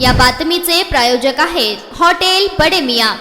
या बातमीचे प्रायोजक आहेत हॉटेल बडे मियां।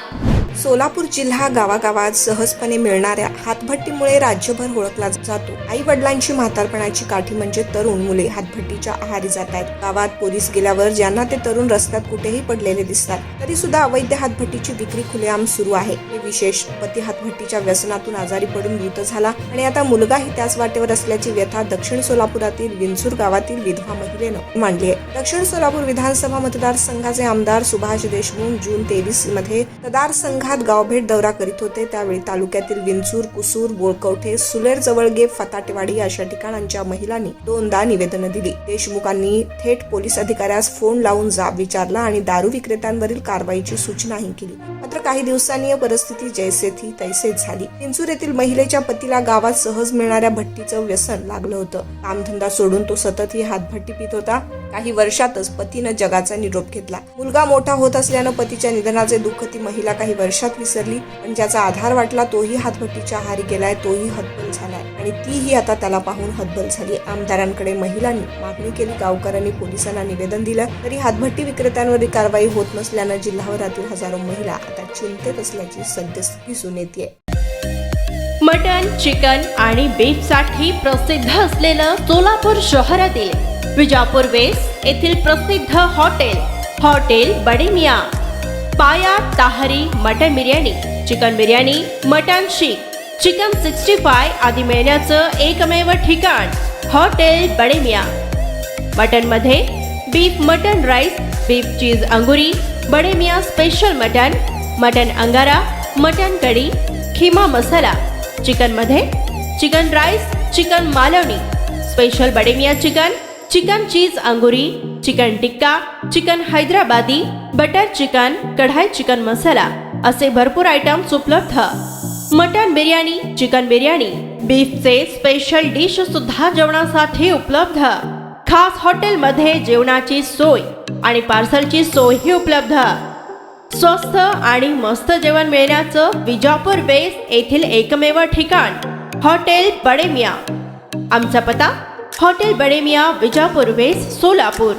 सोलापूर जिल्हा गावागावात सहजपणे मिळणाऱ्या हातभट्टीमुळे राज्यभर ओळखला जातो। आई वडिलांची म्हातारपणाची काठी म्हणजे तरुण मुले हातभट्टीच्या आहारी जात आहेत। गावात पोलीस गेल्यावर ज्यांना ते तरुण रस्त्यात कुठेही पडलेले दिसतात, तरी सुद्धा अवैध हातभट्टीची विक्री खुलेआम सुरू आहे। हे विशेष, पती हातभट्टीच्या व्यसनातून आजारी पडून मृत झाला आणि आता मुलगाही त्याच वाटेवर असल्याची व्यथा दक्षिण सोलापुरातील विंचूर गावातील विधवा महिलेनं मांडली आहे। दक्षिण सोलापूर विधानसभा मतदारसंघाचे आमदार सुभाष देशमुख जून 23 मध्ये मतदारसंघात गावभेट दौरा करीत होते। त्यावेळी तालुक्यातील विंचूर, कुसूर, बोळकवठे, सुलेर जवळगे, फताटेवाडी अशा ठिकाणांच्या महिलांनी दोनदा निवेदनं दिली। देशमुखांनी थेट पोलीस अधिकाऱ्यास फोन लावून जाब विचारला आणि दारू विक्रेत्यांवरील कारवाईची सूचनाही केली। मात्र काही दिवसांनी परिस्थिती जैसे थी तैसेच झाली। विंचूर येथील महिलेच्या पतीला गावात सहज मिळणाऱ्या भट्टीचं व्यसन लागलं होतं। कामधंदा सोडून तो सतत ही हातभट्टी पित होता। काही वर्षातच पतीनं जगाचा निरोप घेतला। मुलगा मोठा होत असल्यानं पतीच्या निधनाचे दुःख ती महिला काही वर्षात विसरली, पण ज्याचा आधार वाटला तोही हातभट्टीच्या आहारी गेलाय, तोही हतबल झालाय आणि तीही आता त्याला पाहून हतबल झाली। आमदारांकडे महिलांनी मागणी केली, गावकऱ्यांनी पोलिसांना निवेदन दिलं, तरी हातभट्टी विक्रेत्यांवरील कारवाई होत नसल्यानं जिल्हाभरातील हजारो महिला आता चिंतेत असल्याची सद्यस्थिती दिसून येते। मटन, चिकन आणि बीफ साठी प्रसिद्ध असलेलं सोलापूर शहरातील विजापूर वेस्ट येथील प्रसिद्ध hotel Bade Miyan. Paya tahari mutton biryani, chicken biryani, mutton seekh, chicken 65 आदी मिळण्याचं एकमेव ठिकाण हॉटेल बडे मियां। मटन मध्ये beef mutton rice, beef cheese angoori, Bade Miyan special mutton angara, mutton kadhi, kheema masala. Chicken मध्ये chicken rice, chicken Malvani, special Bade Miyan chicken cheese angoori, chicken tikka, chicken Hyderabadi, butter chicken, kadai chicken masala असे भरपूर आयटम्स उपलब्ध। मटन बिर्याणी, चिकन बिर्याणी, बीफचे स्पेशल डिश सुद्धा जेवणासाठी उपलब्ध। खास हॉटेलमध्ये जेवणाची सोय आणि पार्सलची सोयही उपलब्ध। स्वस्त आणि मस्त जेवण मिळण्याचं विजापूर वेस्ट येथील एकमेव ठिकाण हॉटेल बडे मियां। आमचा पत्ता हॉटेल बडे मियां, विजापूर वेस्ट, सोलापूर।